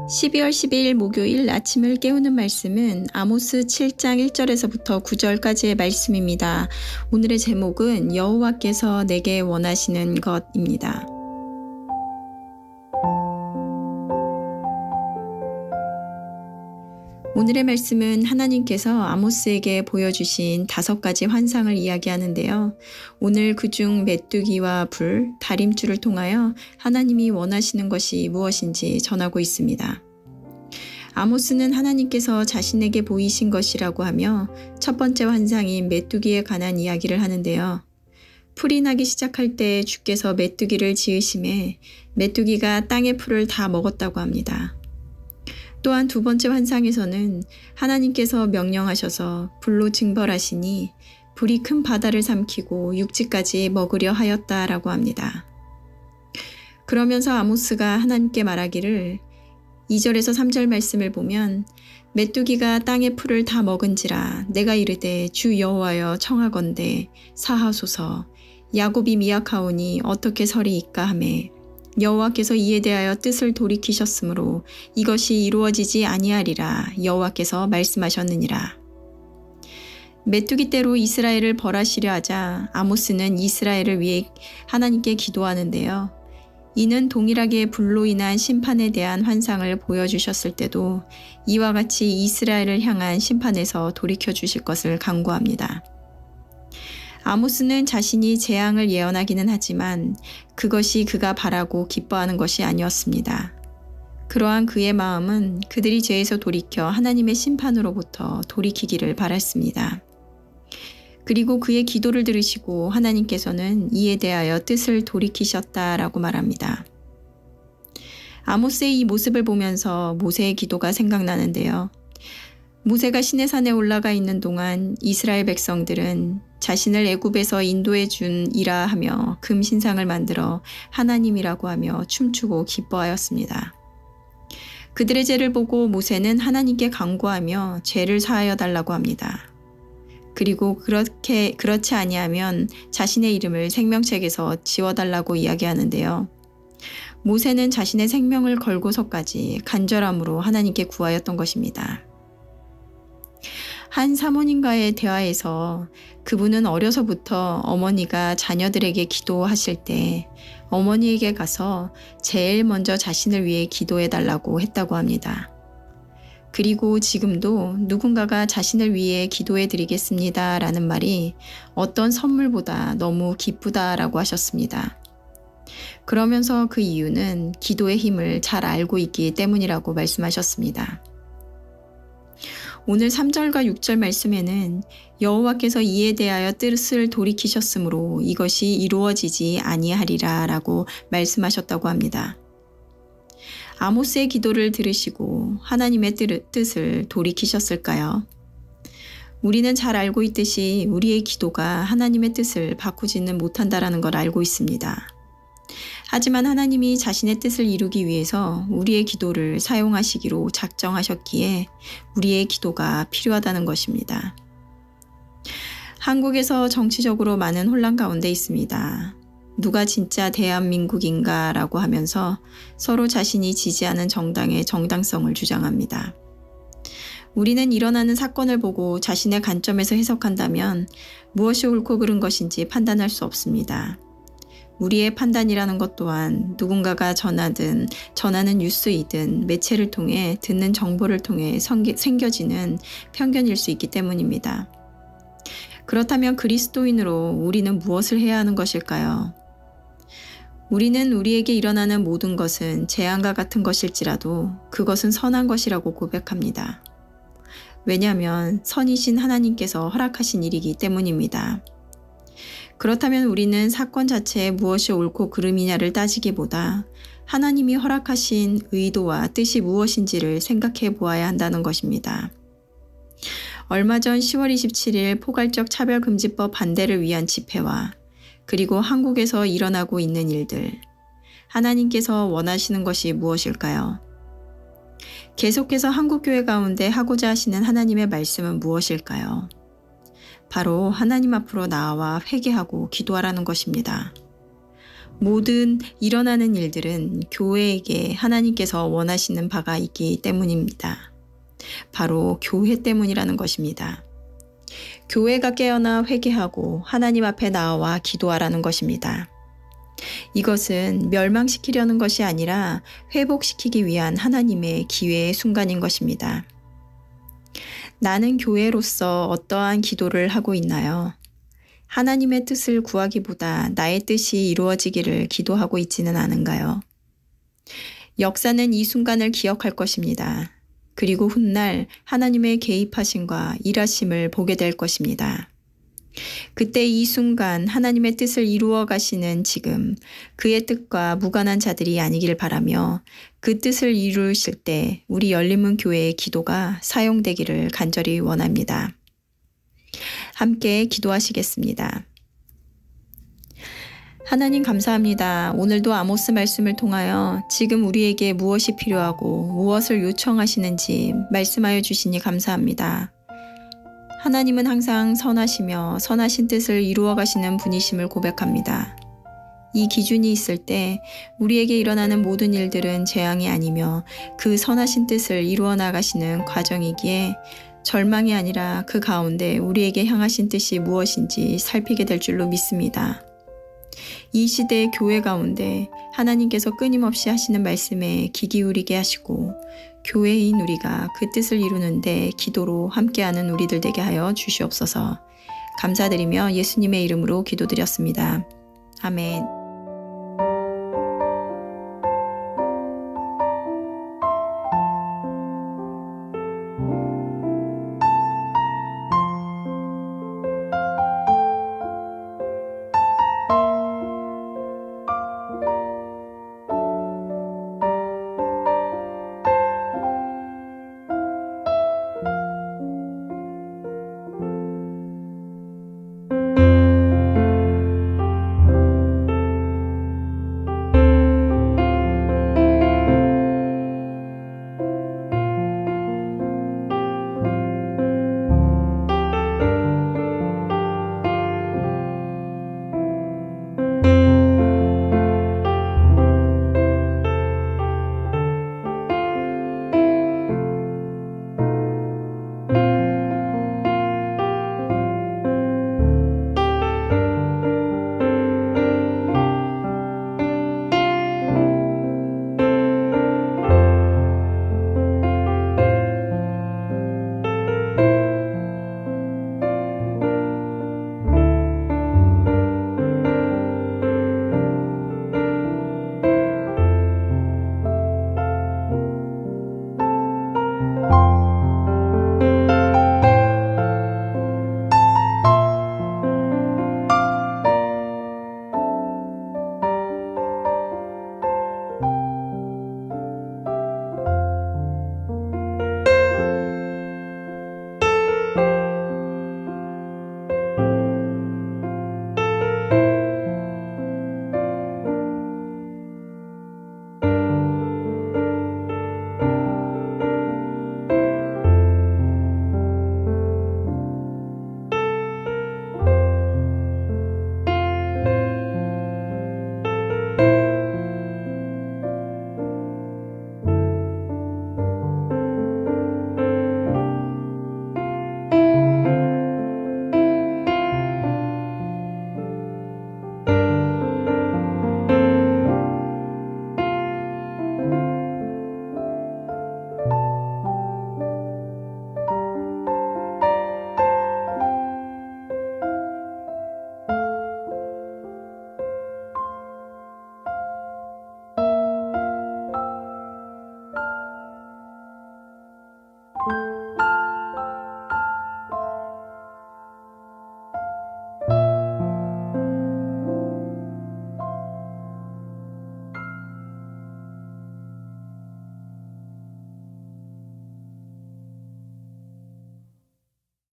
12월 12일 목요일 아침을 깨우는 말씀은 아모스 7장 1절에서부터 9절까지의 말씀입니다. 오늘의 제목은 여호와께서 내게 원하시는 것입니다. 오늘의 말씀은 하나님께서 아모스에게 보여주신 5가지 환상을 이야기하는데요. 오늘 그중 메뚜기와 불, 다림줄을 통하여 하나님이 원하시는 것이 무엇인지 전하고 있습니다. 아모스는 하나님께서 자신에게 보이신 것이라고 하며 첫 번째 환상인 메뚜기에 관한 이야기를 하는데요. 풀이 나기 시작할 때 주께서 메뚜기를 지으심에 메뚜기가 땅의 풀을 다 먹었다고 합니다. 또한 두 번째 환상에서는 하나님께서 명령하셔서 불로 징벌하시니 불이 큰 바다를 삼키고 육지까지 먹으려 하였다라고 합니다. 그러면서 아모스가 하나님께 말하기를 2절에서 3절 말씀을 보면 메뚜기가 땅의 풀을 다 먹은지라 내가 이르되 주 여호와여 청하건대 사하소서 야곱이 미약하오니 어떻게 서리이까 하매 여호와께서 이에 대하여 뜻을 돌이키셨으므로 이것이 이루어지지 아니하리라 여호와께서 말씀하셨느니라. 메뚜기 떼로 이스라엘을 벌하시려 하자 아모스는 이스라엘을 위해 하나님께 기도하는데요. 이는 동일하게 불로 인한 심판에 대한 환상을 보여주셨을 때도 이와 같이 이스라엘을 향한 심판에서 돌이켜 주실 것을 간구합니다. 아모스는 자신이 재앙을 예언하기는 하지만 그것이 그가 바라고 기뻐하는 것이 아니었습니다. 그러한 그의 마음은 그들이 죄에서 돌이켜 하나님의 심판으로부터 돌이키기를 바랐습니다. 그리고 그의 기도를 들으시고 하나님께서는 이에 대하여 뜻을 돌이키셨다라고 말합니다. 아모스의 이 모습을 보면서 모세의 기도가 생각나는데요. 모세가 시내산에 올라가 있는 동안 이스라엘 백성들은 자신을 애굽에서 인도해 준 이라 하며 금 신상을 만들어 하나님이라고 하며 춤추고 기뻐하였습니다. 그들의 죄를 보고 모세는 하나님께 간구하며 죄를 사하여 달라고 합니다. 그리고 그렇지 아니하면 자신의 이름을 생명책에서 지워달라고 이야기하는데요. 모세는 자신의 생명을 걸고서까지 간절함으로 하나님께 구하였던 것입니다. 한 사모님과의 대화에서 그분은 어려서부터 어머니가 자녀들에게 기도하실 때 어머니에게 가서 제일 먼저 자신을 위해 기도해달라고 했다고 합니다. 그리고 지금도 누군가가 자신을 위해 기도해드리겠습니다 라는 말이 어떤 선물보다 너무 기쁘다라고 하셨습니다. 그러면서 그 이유는 기도의 힘을 잘 알고 있기 때문이라고 말씀하셨습니다. 오늘 3절과 6절 말씀에는 여호와께서 이에 대하여 뜻을 돌이키셨으므로 이것이 이루어지지 아니하리라 라고 말씀하셨다고 합니다. 아모스의 기도를 들으시고 하나님의 뜻을 돌이키셨을까요? 우리는 잘 알고 있듯이 우리의 기도가 하나님의 뜻을 바꾸지는 못한다라는 걸 알고 있습니다. 하지만 하나님이 자신의 뜻을 이루기 위해서 우리의 기도를 사용하시기로 작정하셨기에 우리의 기도가 필요하다는 것입니다. 한국에서 정치적으로 많은 혼란 가운데 있습니다. 누가 진짜 대한민국인가 라고 하면서 서로 자신이 지지하는 정당의 정당성을 주장합니다. 우리는 일어나는 사건을 보고 자신의 관점에서 해석한다면 무엇이 옳고 그른 것인지 판단할 수 없습니다. 우리의 판단이라는 것 또한 누군가가 전하는 뉴스이든 매체를 통해 듣는 정보를 통해 생겨지는 편견일 수 있기 때문입니다. 그렇다면 그리스도인으로 우리는 무엇을 해야 하는 것일까요? 우리는 우리에게 일어나는 모든 것은 재앙과 같은 것일지라도 그것은 선한 것이라고 고백합니다. 왜냐하면 선이신 하나님께서 허락하신 일이기 때문입니다. 그렇다면 우리는 사건 자체에 무엇이 옳고 그름이냐를 따지기보다 하나님이 허락하신 의도와 뜻이 무엇인지를 생각해 보아야 한다는 것입니다. 얼마 전 10월 27일 포괄적 차별금지법 반대를 위한 집회와 그리고 한국에서 일어나고 있는 일들, 하나님께서 원하시는 것이 무엇일까요? 계속해서 한국교회 가운데 하고자 하시는 하나님의 말씀은 무엇일까요? 바로 하나님 앞으로 나아와 회개하고 기도하라는 것입니다. 모든 일어나는 일들은 교회에게 하나님께서 원하시는 바가 있기 때문입니다. 바로 교회 때문이라는 것입니다. 교회가 깨어나 회개하고 하나님 앞에 나와 기도하라는 것입니다. 이것은 멸망시키려는 것이 아니라 회복시키기 위한 하나님의 기회의 순간인 것입니다. 나는 교회로서 어떠한 기도를 하고 있나요? 하나님의 뜻을 구하기보다 나의 뜻이 이루어지기를 기도하고 있지는 않은가요? 역사는 이 순간을 기억할 것입니다. 그리고 훗날 하나님의 개입하심과 일하심을 보게 될 것입니다. 그때 이 순간 하나님의 뜻을 이루어 가시는 지금 그의 뜻과 무관한 자들이 아니길 바라며 그 뜻을 이루실 때 우리 열린문 교회의 기도가 사용되기를 간절히 원합니다. 함께 기도하시겠습니다. 하나님 감사합니다. 오늘도 아모스 말씀을 통하여 지금 우리에게 무엇이 필요하고 무엇을 요청하시는지 말씀하여 주시니 감사합니다. 하나님은 항상 선하시며 선하신 뜻을 이루어 가시는 분이심을 고백합니다. 이 기준이 있을 때 우리에게 일어나는 모든 일들은 재앙이 아니며 그 선하신 뜻을 이루어 나가시는 과정이기에 절망이 아니라 그 가운데 우리에게 향하신 뜻이 무엇인지 살피게 될 줄로 믿습니다. 이 시대의 교회 가운데 하나님께서 끊임없이 하시는 말씀에 귀 기울이게 하시고 교회인 우리가 그 뜻을 이루는데 기도로 함께하는 우리들 되게 하여 주시옵소서. 감사드리며 예수님의 이름으로 기도드렸습니다. 아멘.